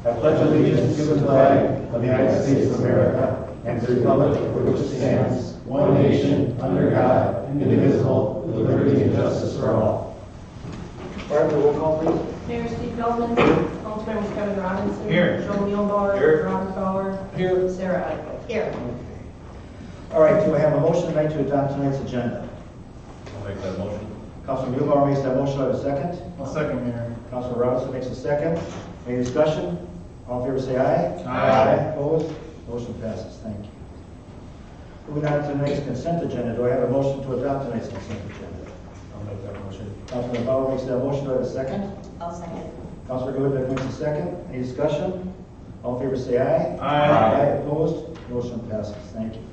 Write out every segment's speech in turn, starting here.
I pledge allegiance to the flag of the United States of America and to the republic for which it stands, one nation, under God, indivisible, with liberty and justice for all. Barbara, roll call, please. Mayor Steve Feldman. Councilmembers Kevin Robinson. Here. Joe Muehlbauer. Here. Ron Fowler. Here. Sarah Eichel. Here. All right, do I have a motion tonight to adopt tonight's agenda? I'll make that motion. Councilman Muehlbauer makes that motion. Do I have a second? I'll second, Mayor. Councilman Robinson makes a second. Any discussion? All in favor say aye. Aye. Opposed? Motion passes. Thank you. Moving on to the next consent agenda. Do I have a motion to adopt tonight's consent agenda? I'll make that motion. Councilman Bauer makes that motion. Do I have a second? I'll second. Councilor Goodbeck makes a second. Any discussion? All in favor say aye. Aye. Opposed? Motion passes. Thank you.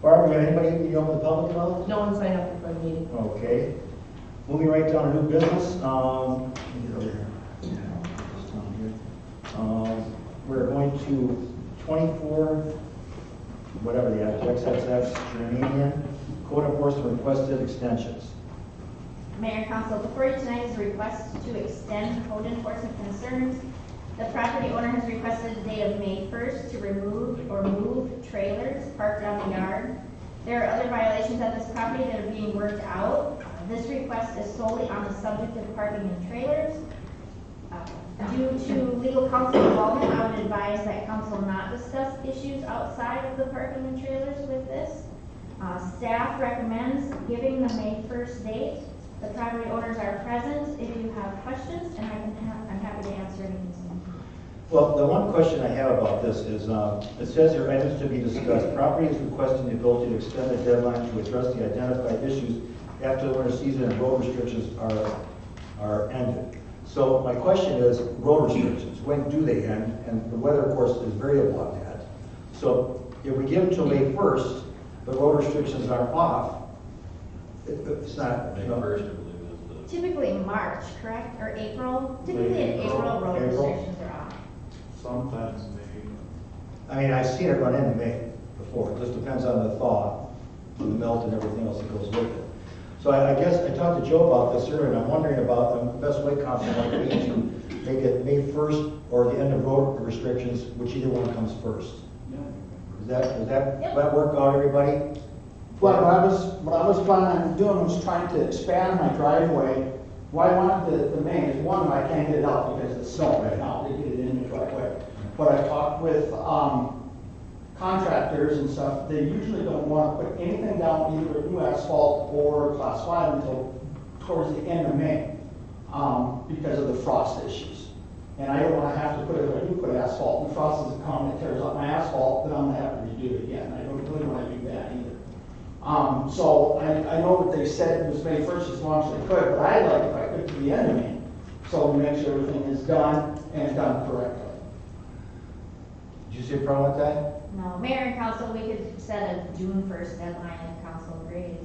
Barbara, do you have anybody you open the public about? No one signed up for the meeting. Okay. Moving right down to new business. Let me get over here. This down here. We're going to 24, whatever the XXX Germanian code enforcement requested extensions. Mayor and Council, before you tonight is a request to extend code enforcement concerns. The property owner has requested a date of May 1st to remove or move trailers parked on the yard. There are other violations at this property that are being worked out. This request is solely on the subject of parking in trailers. Due to legal counsel involvement, I would advise that council not discuss issues outside of the parking in trailers with this. Staff recommends giving the May 1st date. The property owners are present if you have questions, and I'm happy to answer any concerns. Well, the one question I have about this is, it says here items to be discussed. Property is requesting the ability to extend the deadline to address the identified issues after the winter season and road restrictions are ended. So my question is, road restrictions, when do they end? And the weather, of course, is variable on that. So if we give them till May 1st, the road restrictions aren't off, it's not, May you know. first, I believe, is the. Typically March, correct, or April? Typically in April, road restrictions are off. Sometimes May. I mean, I've seen it run into May before. It just depends on the thaw, and the melt and everything else that goes with it. So I guess I talked to Joe about this earlier, and I'm wondering about the best way council might be to make it May 1st or the end of road restrictions, which either one comes first. Does that work out, everybody? Well, what I was planning on doing was trying to expand my driveway. Why I wanted the main is one, I can't get it out because of the snow right now, they get it in the driveway. But I talked with contractors and stuff, they usually don't want to put anything down, either new asphalt or class 5 until towards the end of May, because of the frost issues. And I don't want to have to put it, if I do put asphalt, and frost doesn't come, it tears up my asphalt, then I'm going to have to redo it again. I don't really want to do that either. So I know what they said was May 1st as long as they could, but I'd like if I could to the end of May, so we make sure everything is done and done correctly. Did you see a problem with that? No, Mayor and Council, we could set a June 1st deadline if council agrees.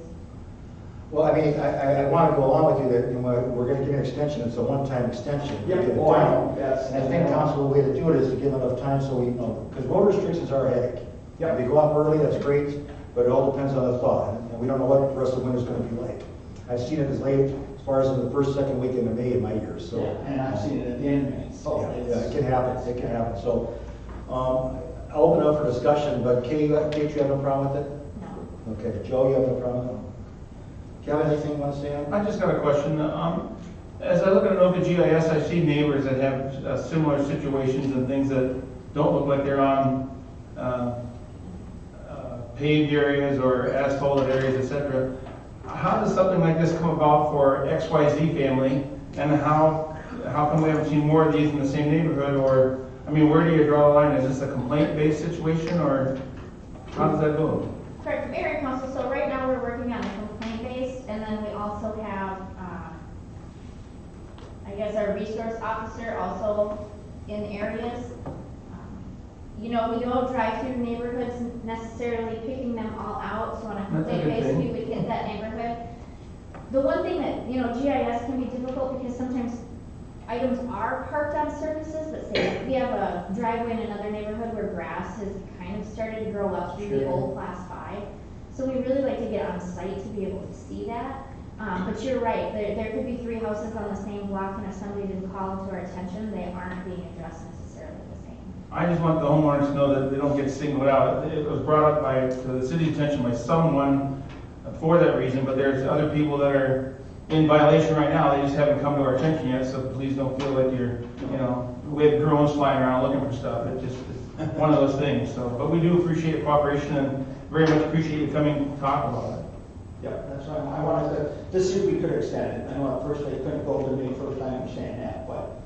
Well, I mean, I want to go along with you that, you know, we're going to give an extension. It's a one-time extension. Yep. Get it Oh, I done. know. That's- And I think council, the way to do it is to give enough time so we know, because road restrictions are a headache. Yep. If they go up early, that's great, but it all depends on the thaw, and we don't know what the rest of the winter's going to be like. I've seen it as late as far as in the first, second weekend of May in my years, so. And I've seen it at the end of May, so Yeah, it can happen, it can happen. So, I'll open it up for discussion, but Kate, you have no problem with it? No. Okay, Joe, you have no problem with it? Kevin, anything you want to say on it? I just got a question. As I look at Anoka GIS, I see neighbors that have similar situations and things that don't look like they're on paved areas or asphalted areas, etc. How does something like this come about for XYZ family, and how come we haven't seen more of these in the same neighborhood? Or, I mean, where do you draw the line? Is this a complaint-based situation, or how does that go? Correct, Mayor and Council, so right now we're working on a complaint-based, and then we also have, I guess our resource officer also in areas. You know, we don't drive through neighborhoods necessarily picking them all out, so on a complaint good basis, thing. we would hit that neighborhood. The one thing that, you know, GIS can be difficult because sometimes items are parked on surfaces, but say we have a driveway in another neighborhood where grass has kind of started to grow up through the Sure. old class 5. So we really like to get on site to be able to see that. But you're right, there could be 3 houses on the same block, and if somebody didn't call to our attention, they aren't being addressed necessarily I just want the homeowners to know that they don't get singled out. It was brought up to the city's attention by someone for that reason, but there's other people that are in violation right now. They just haven't come to our attention yet, so please don't feel like you're, we have drones flying around looking for stuff. It's one of those things. So, but we do appreciate cooperation and very much appreciate you coming to talk about it. Yeah, that's why I wanted to see if we could extend it. I know at first they couldn't go to me first, I understand that, but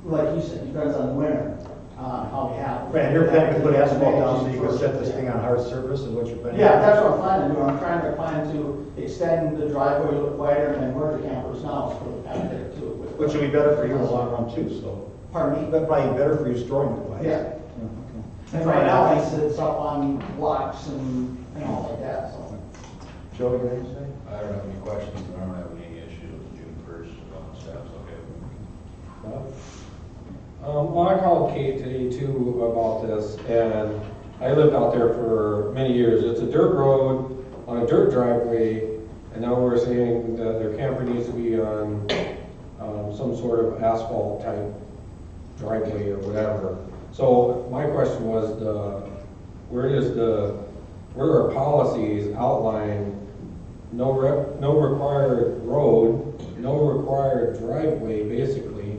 like you said, depends on the winter, how we have. Right, and you're planning to put asphalt down so you can set this thing on hard surface and what you're planning? Yeah, that's what I'm planning to do. I'm trying to plan to extend the driveway a little wider and then where the campers now is for the back there too. Which will be better for you in the long run too, so. Pardon me? But probably better for you storing the device. Yeah. And right now, he sits up on blocks and all like that, so. Joe, you got anything to say? I don't have any questions, and I don't have any issues with June 1st, as long as staff's okay. Well, I called Kate today too about this, and I lived out there for many years. It's a dirt road on a dirt driveway, and now we're saying that their camper needs to be on some sort of asphalt type driveway or whatever. So my question was, where are policies outline no required road, no required driveway, basically,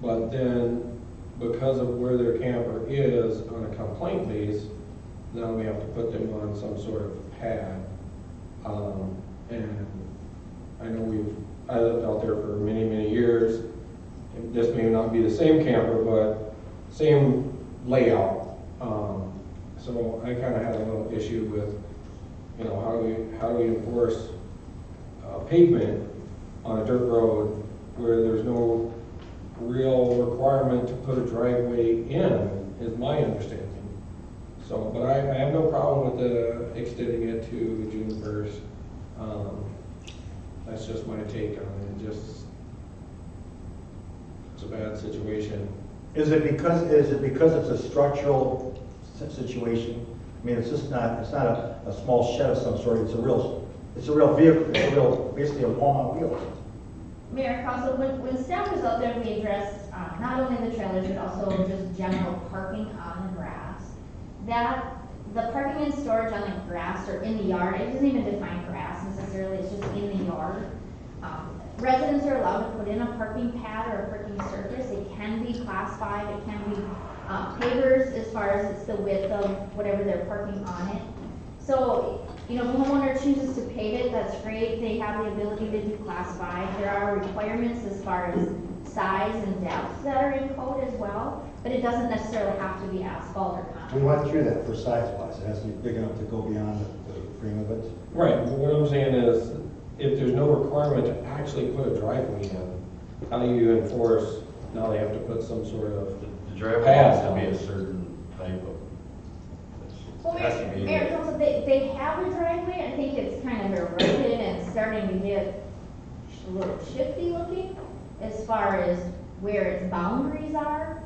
but then because of where their camper is on a complaint base, now we have to put them on some sort of pad. And I know I lived out there for many, many years. This may not be the same camper, but same layout. So I kind of had a little issue with, how do we enforce pavement on a dirt road where there's no real requirement to put a driveway in, is my understanding. So, but I have no problem with extending it to June 1st. That's just my take on it. It's a bad situation. Is it because it's a structural situation? I mean, it's not a small shed of some sort. It's a real vehicle. It's basically a Walmart wheel. Mayor, Council, when staff was out there, we addressed not only the trailers, but also just general parking on the grass. That the parking and storage on the grass or in the yard, it doesn't even define grass necessarily, it's just in the yard. Residents are allowed to put in a parking pad or a parking surface. It can be class 5, it can be pavers as far as it's the width of whatever they're parking on it. So, if a homeowner chooses to pave it, that's great. They have the ability to do class 5. There are requirements as far as size and depth that are in code as well, but it doesn't necessarily have to be asphalt or concrete. We went through that for size-wise. It has to be big enough to go beyond the frame of it. Right, but what I'm saying is, if there's no requirement to actually put a driveway in, how do you enforce, now they have to put some sort of The driveway pad has to be on a it? certain type of. Well, It has to be. Mayor Council, they have a driveway. I think it's kind of eroded and starting to get a little shifty looking as far as where its boundaries are.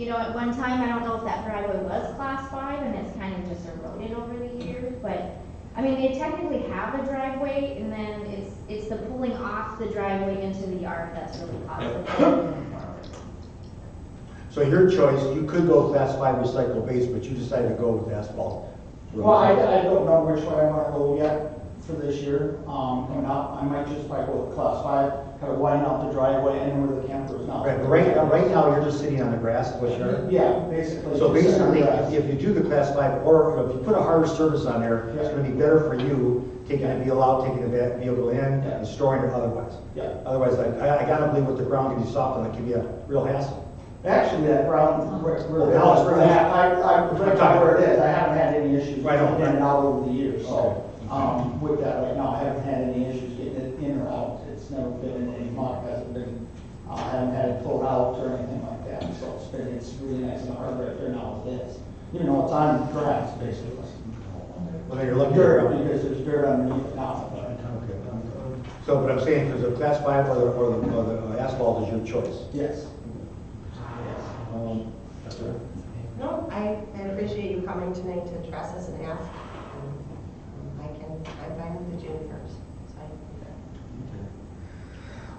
At one time, I don't know if that driveway was class 5 and it's kind of just eroded over the years, but I mean, they technically have a driveway, and then it's the pulling off the driveway into the yard that's really causing the problem. So your choice, you could go class 5 recycle base, but you decided to go with asphalt. Well, I don't know which way I want to go yet for this year. Coming up, I might just probably go with class 5, kind of widen out the driveway and where the camper is now. Right, but right now, you're just sitting on the grass, what you're. Yeah, basically. So just sit on the basically, grass. if you do the class 5, or if you put a harder surface on there, it's gonna be better for you, taking the vehicle out, taking the vehicle in, and storing it otherwise. Yeah. Otherwise, I gotta believe with the ground can be soft, and it can be a real hassle. Actually, that ground, where Oh, now it's really- I right now where it is, I haven't had any issues Right on, getting in and right. out over the years, so, Okay. with that right now, I haven't had any issues getting it in or out. It's never been in any muck, hasn't been, I haven't had it pulled out or anything like that, so it's really nice and hard right there now with this. It's on grass, basically. Well, you're looking Dirt, at. because there's dirt underneath it now, but. Okay. So, but I'm saying, because the class 5 or the asphalt is your choice. Yes. Yes, sir. No, I appreciate you coming tonight to address us and ask. I'm fine with the June 1st. So I can do that.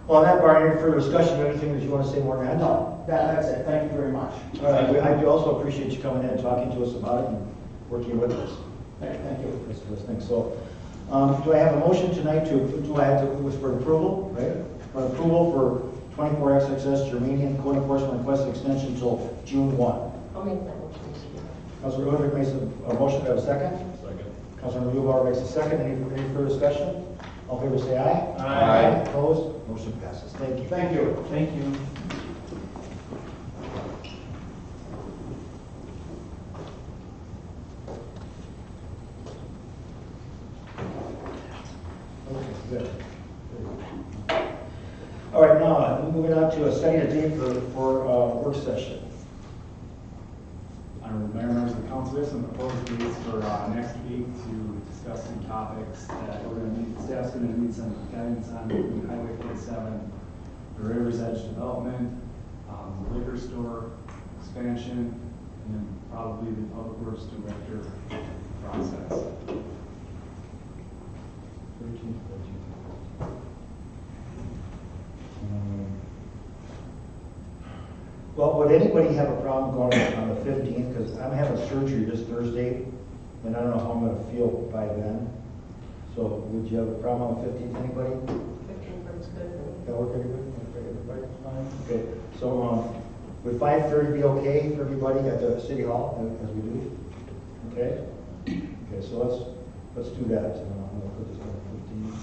Well, on that, Barney, any further discussion, anything that you want to say more than that? No, that's it. Thank you very much. All right, I do also appreciate you coming in and talking to us about it and working with us. Thank you. That's the first thing. So, do I have a motion tonight do I have to, was for approval, right? For approval for 24XXS Germanian code enforcement request extension until June 1. I'll make that motion. Councilor Rudolph makes a motion, do I have a second? Second. Councilor Mewbauer makes a second. Any further discussion? All in favor say aye. Aye. Opposed? Motion passes. Thank you. Thank you. Thank you. Okay, good. All right, now, moving on to setting a date for work session. Honorable Mayor, members of the council, there's some proposed dates for next week to discuss some topics that we're going to need, staff's going to need some guidance on, including Highway 47, the River's Edge development, the liquor store expansion, and then probably the public works director process. 13th, 14th. Well, would anybody have a problem going on the 15th? Because I'm having surgery this Thursday, and I don't know how I'm going to feel by then. So would you have a problem on the 15th, anybody? 15 works good for me. That work, everybody? Everybody fine? Okay, so would 5:30 be okay for everybody at the city hall, as we do? Okay? Okay, so let's do that. I'm going to put this on 15th.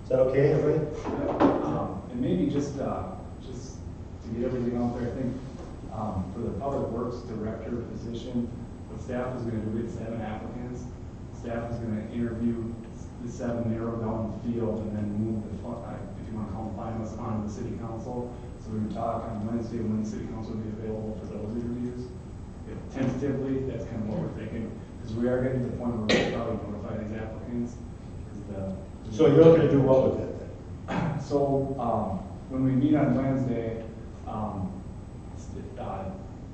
Is that okay, everybody? And maybe just to get everything out there, I think for the public works director position, what staff is going to do, we have 7 applicants. Staff is going to interview the 7, narrow down the field, and then move the, if you want to call them finalists, on to the city council. So we can talk on Wednesday when the city council will be available for those interviews. Tentatively, that's kind of what we're thinking, because we are getting to the point where we'll probably notify these applicants. So you're looking to do what with it then? So, when we meet on Wednesday,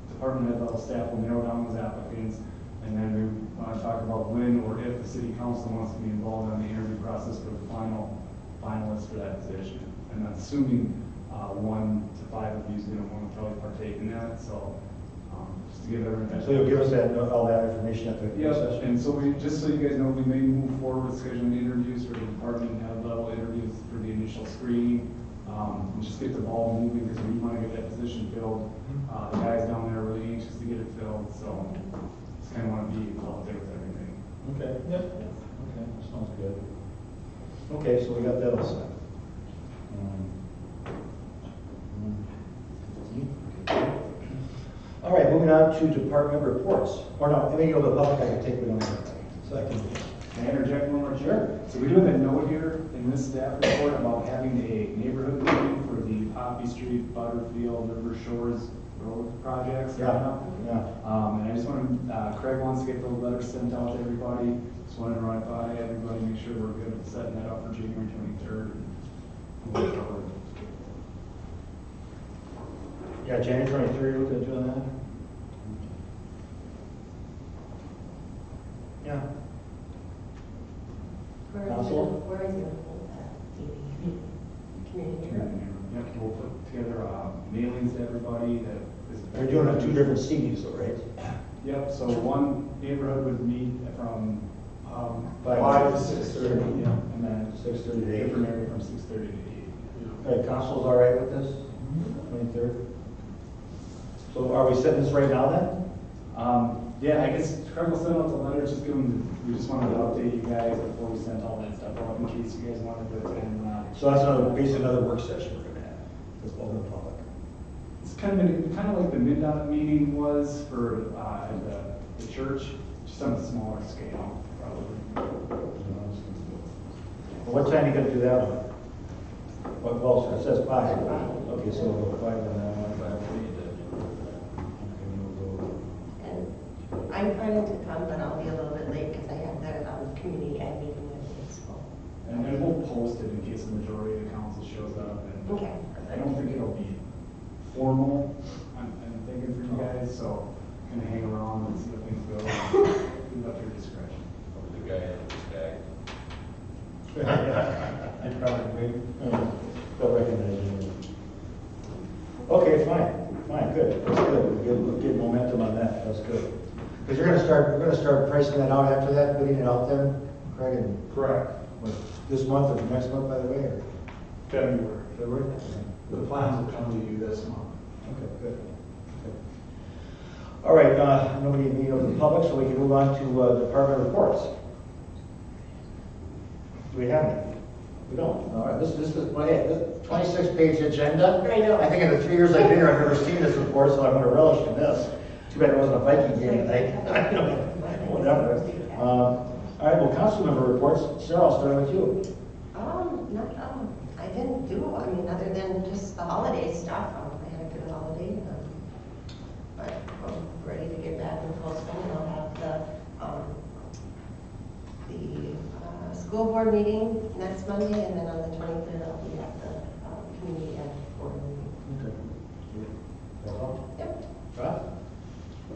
department head level staff will narrow down those applicants, and then we want to talk about when or if the city council wants to be involved in the interview process for the finalists for that position. And that's assuming 1 to 5 of you is going to want to probably partake in that, so just to give everyone. So you'll give us all that information at the Yes, session? and so just so you guys know, we may move forward with scheduling interviews for the department head level interviews for the initial screening. And just get the ball moving because we want to get that position filled. The guys down there are really anxious to get it filled, so just kind of want to be out there with everything. Okay, yep. Okay, that sounds good. Okay, so we got that all set. All right, moving on to department reports. Or no, any of the public I can take, we don't have. So I can. Can I interject one more? Sure. So we do have a note here in this staff report about having a neighborhood meeting for the Poppy Street, Butterfield, River Shores Road projects. Yeah, yeah. And I just wanted, Craig wants to get the letter sent out to everybody. Just wanted to run it by everybody, make sure we're good with setting that up for January 23rd. Yeah, January 23rd, looking at doing that? Yeah. Where Council? is it? Community room? Yep, we'll put together mailings to everybody that is. They're doing it 2 different CDs though, right? Yep, so one neighborhood would meet from 5 to 6:30, yeah, and then 6:30 to 8. different area from 6:30 to 8. All right, council's all right with this? 23rd? So are we setting this right now then? Yeah, I guess Craig will send out the letter, just give them, we just wanted to update you guys before we sent all that stuff out in case you guys wanted to attend. So that's basically another work session we're gonna have, that's open to public. It's kind of like the MnDOT meeting was for the church, just on a smaller scale, probably. What time are you gonna do that one? Well, it says 5. Okay, so we'll go 5 on that one. And I'm planning to come, but I'll be a little bit late because I have that community ed meeting with me, so. And then we'll post it in case the majority of the council shows up. And Okay. I don't think it'll be formal, I'm thinking for you guys, holidays, so kind of hang around and see how things go. Leave up to your discretion. The guy at the stag. I probably, they'll recognize you. Okay, fine, good, that's good, we'll get momentum on that, that's good. Because we're gonna start pricing that out after that, putting it out there, Craig, and Correct. this month or next month, by the way, or February. February? The plans will come to you this month. Okay, good. Good. All right, nobody in the public, so we can move on to department reports. Do we have any? We don't. All right, this is my 26-page agenda. I know. I think in the 3 years I've been here, I've never seen this before, so I'm going to relish in this. Too bad it wasn't a Viking game tonight. Whatever. All right, well, council member reports. Sarah, I'll start with you. I didn't do, I mean, other than just the holiday stuff, I had a good holiday, but I'm ready to get back in full swing. I'll have the school board meeting next Monday, and then on the 23rd, I'll be at the community ed board meeting. Okay. That's all? Yep. Rob?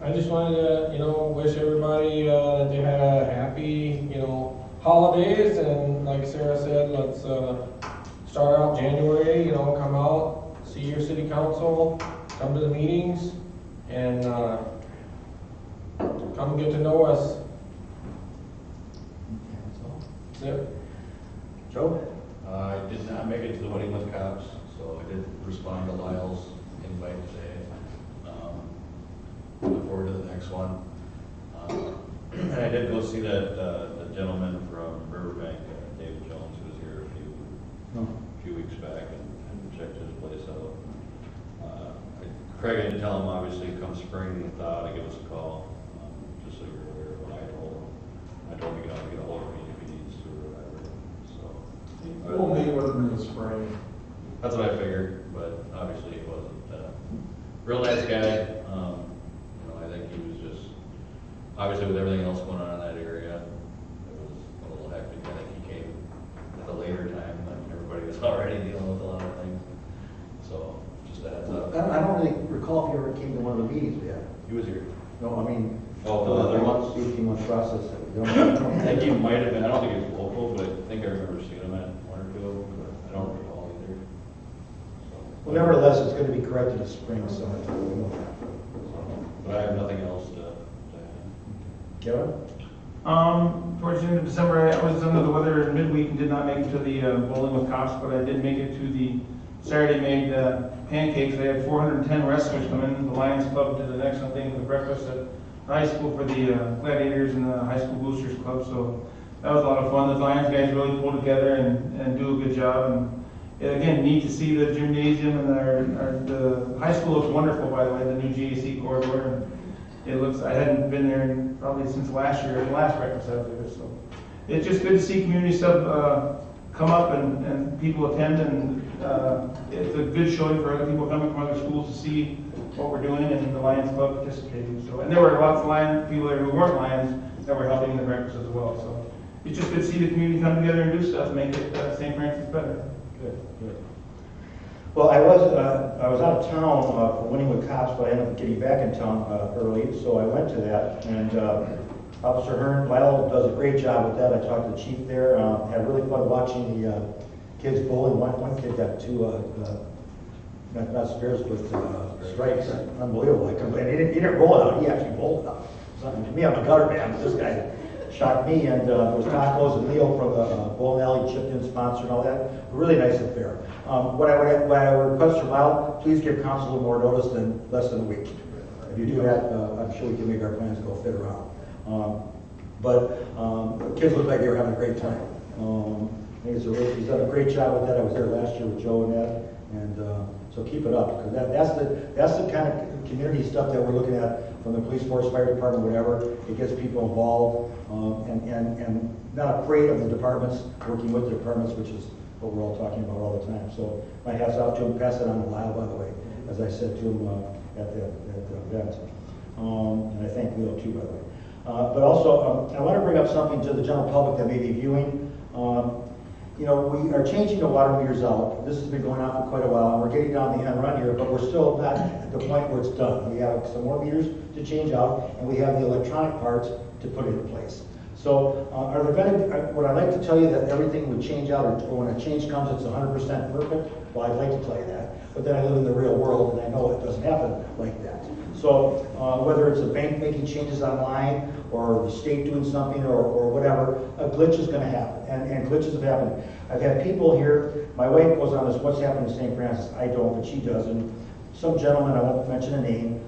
I just wanted to, wish everybody that they had a happy, holidays, and like Sarah said, let's start out January, come out, see your city council, come to the meetings, and come get to know us. That's all. That's it. Joe? I did not make it to the wedding with cops, so I did respond to Lyle's invite today. Look forward to the next one. And I did go see that, the gentleman from Riverbank, David Jones, who was here a few weeks back and checked his place out. Craig, I did tell him, obviously, come spring, to give us a call, just so you're aware of what I told him. I told him he could get a hold of me if he needs to or whatever, so. We'll meet with them in the spring. That's what I figured, but obviously he wasn't. Real nice guy. I think he was just, obviously with everything else going on in that area, it was a little hectic. I think he came at a later time when everybody was already dealing with a lot of things. So just a heads up. I don't really recall if you ever came to one of the meetings we had. He was here. No, I mean, Oh, the other ones? 18-month process that we don't. I think he might have been, I don't think he was local, but I think I remember seeing him at one or two of them, but I don't recall either. So, Well, nevertheless, it's going to be corrected in spring, so. but I have nothing else to add. Kevin? Towards the end of December, I was under the weather in midweek and did not make it to the bowling with cops, but I did make it to the Saturday made pancakes. They had 410 wrestlers come in. The Lions Club did an excellent thing with the breakfast at the high school for the Gladiators and the High School Boosters Club. So that was a lot of fun. The Lions guys really pull together and do a good job. And again, neat to see the gymnasium and the high school looks wonderful, by the way, the new GAC corridor. And it looks, I hadn't been there probably since last year, the last breakfast I was there. So it's just good to see community stuff come up and people attend, and it's a good showing for other people coming from other schools to see what we're doing, and the Lions Club participating. So, and there were lots of Lions people there who weren't Lions that were helping in the breakfast as well. So it's just good to see the community come together and do stuff, make it St. Francis better. Good, good. Well, I was out of town for Winning with Cops, but I ended up getting back in town early, so I went to that. And Officer Hearn, Lyle does a great job with that. I talked to the chief there. Had really fun watching the kids bowling. One kid got two, not spares, but strikes. Unbelievable. And he didn't roll it out. He actually bowled it out. Something to me, I'm a gutter man, but this guy shocked me. And there was tacos and Leo from the bowling alley chipped in sponsor and all that. A really nice affair. What I would request from Lyle, please give council a little more notice than less than a week. If you do that, I'm sure we can make our plans go fit around. But the kids looked like they were having a great time. I think he's done a great job with that. I was there last year with Joe and Ed, and so keep it up, because that's the kind of community stuff that we're looking at from the police force, fire department, whatever. It gets people involved and not afraid of the departments, working with the departments, which is what we're all talking about all the time. So my hat's out to him. Pass it on to Lyle, by the way, as I said to him at the event. And I thank Leo too, by the way. But also, I want to bring up something to the general public that may be viewing. you know, we are changing the water meters out. This has been going on for quite a while, and we're getting down the end run here, but we're still not at the point where it's done. We have some more meters to change out, and we have the electronic parts to put into place. So, are there gonna, would I like to tell you that everything would change out, or when a change comes, it's 100% perfect? Well, I'd like to tell you that, but then I live in the real world, and I know it doesn't happen like that. So, whether it's a bank making changes online, or the state doing something, or whatever, a glitch is gonna happen, and glitches have happened. I've had people here, my wife goes on this, what's happening in St. Francis? I don't, but she does, and some gentleman, I won't mention a name,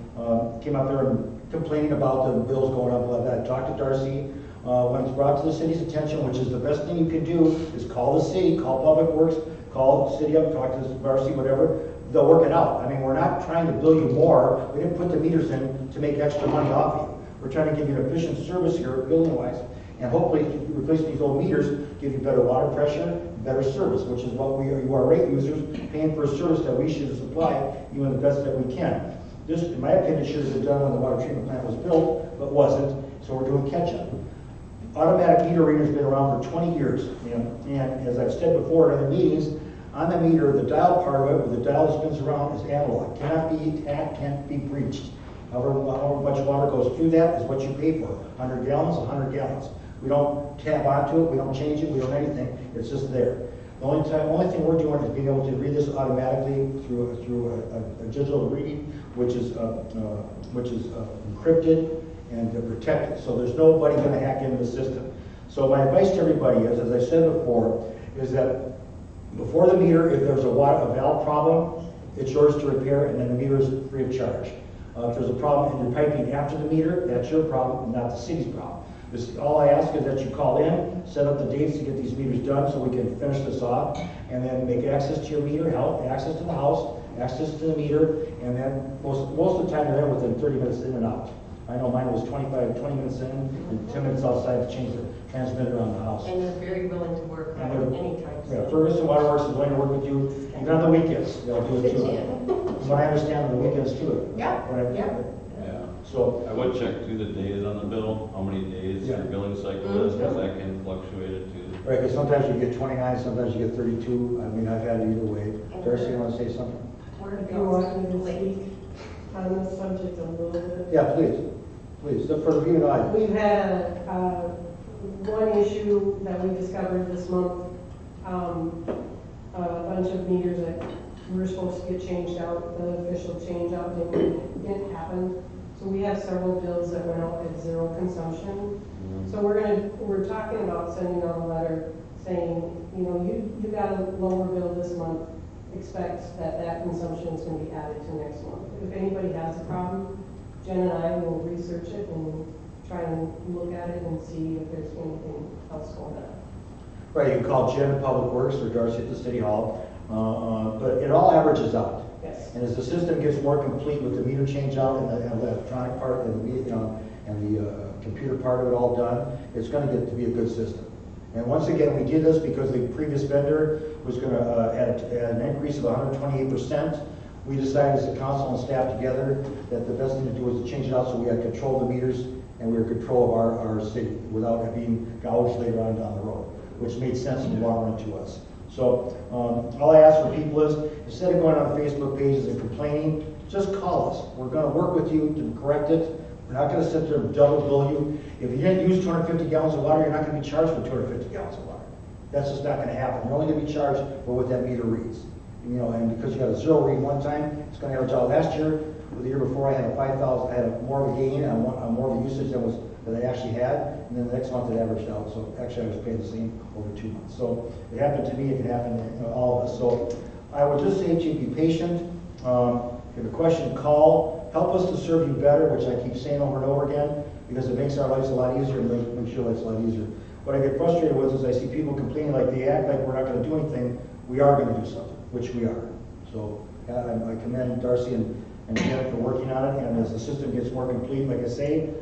came up there and complaining about the bills going up, blah, blah. I talked to Darcy, when it's brought to the city's attention, which is the best thing you can do, is call the city, call Public Works, call the city up, talk to Darcy, whatever, they'll work it out. I mean, we're not trying to bill you more, we didn't put the meters in to make extra money off you. We're trying to give you an efficient service here, billing wise, and hopefully replacing these old meters give you better water pressure, better service, which is what you are rate users, paying for a service that we should supply you in the best that we can. This, in my opinion, should have been done when the water treatment plant was built, but wasn't, so we're doing catch-up. Automatic meter readers have been around for 20 years, and as I've said before in other meetings, on the meter, the dial part of it, where the dial that spins around, is analog. Cannot be hacked, can't be breached. However much water goes through that is what you pay for. 100 gallons, 100 gallons. We don't tap onto it, we don't change it, we don't anything, it's just there. The only thing we're doing is being able to read this automatically through a digital reading, which is encrypted and protected. So there's nobody going to hack into the system. So my advice to everybody is, as I said before, is that before the meter, if there's a valve problem, it's yours to repair, and then the meter is free of charge. If there's a problem in your piping after the meter, that's your problem, not the city's problem. All I ask is that you call in, set up the dates to get these meters done so we can finish this off, and then make access to your meter, access to the house, access to the meter, and then most of the time you're there within 30 minutes in and out. I know mine was 20 minutes in and 10 minutes outside to change the transmitter on the house. And they're very willing to work on it anytime. Yeah, Ferguson Waterworks is willing to work with you, even on the weekends, they'll do it too. From what I understand, on the weekends too. Yeah, yeah. Yeah. So, I would check too the days on the bill, how many days your billing cycle is, because that can fluctuate it too. right, because sometimes you get 29, sometimes you get 32. I mean, I've had it either way. Darcy, you want to say something? Where If it you goes want me to late. speak on this subject a little bit. Yeah, please, please, for the viewing audience. We've had one issue that we discovered this month, a bunch of meters that were supposed to get changed out, the official change out didn't happen. So we have several bills that went out at zero consumption. So we're talking about sending out a letter saying, you know, you got a lower bill this month, expect that consumption is going to be added to next month. If anybody has a problem, Jen and I will research it and try and look at it and see if there's anything else going on. Right, you can call Jen at Public Works or Darcy at the City Hall, but it all averages out. Yes. And as the system gets more complete with the meter change out and the electronic part and the computer part of it all done, it's going to get to be a good system. And once again, we did this because the previous vendor was going to add an increase of 128%. We decided as a council and staff together that the best thing to do was to change it out so we had control of the meters and we were in control of our city without it being gouged later on down the road, which made sense in the long run to us. So all I ask for people is, instead of going on Facebook pages and complaining, just call us. We're going to work with you to correct it. We're not going to sit there and double bill you. If you didn't use 250 gallons of water, you're not going to be charged for 250 gallons of water. That's just not going to happen. You're only going to be charged for what that meter reads. You know, and because you got a zero read one time, it's going to average out. Last year, or the year before, I had a 5,000. I had more of a gain and more of a usage that I actually had, and then the next month it averaged out. So actually, I was paying the same over 2 months. So it happened to me. It can happen to all of us. So I would just say to you, be patient. If you have a question, call. Help us to serve you better, which I keep saying over and over again, because it makes our lives a lot easier and makes your lives a lot easier. What I get frustrated with is I see people complaining like they act like we're not going to do anything. We are going to do something, which we are. So I commend Darcy and Jen for working on it, and as the system gets more complete, like I say,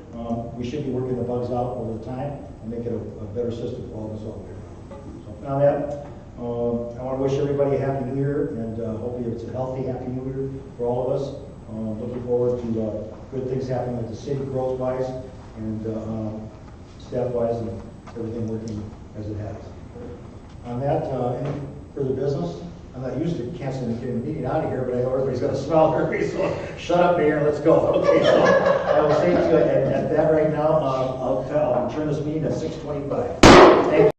we should be working the bugs out over the time and make it a better system for all of us all the way around. So on that, I want to wish everybody a Happy New Year, and hopefully it's a healthy Happy New Year for all of us. Looking forward to good things happening with the city growth-wise and staff-wise and everything working as it has. On that, any further business? I'm not used to canceling the meeting out of here, but I know everybody's got a smile on their face, so shut up, Mayor, and let's go. Okay, so I will say to you at that right now, I'll turn this meeting at 6:25. Thank you.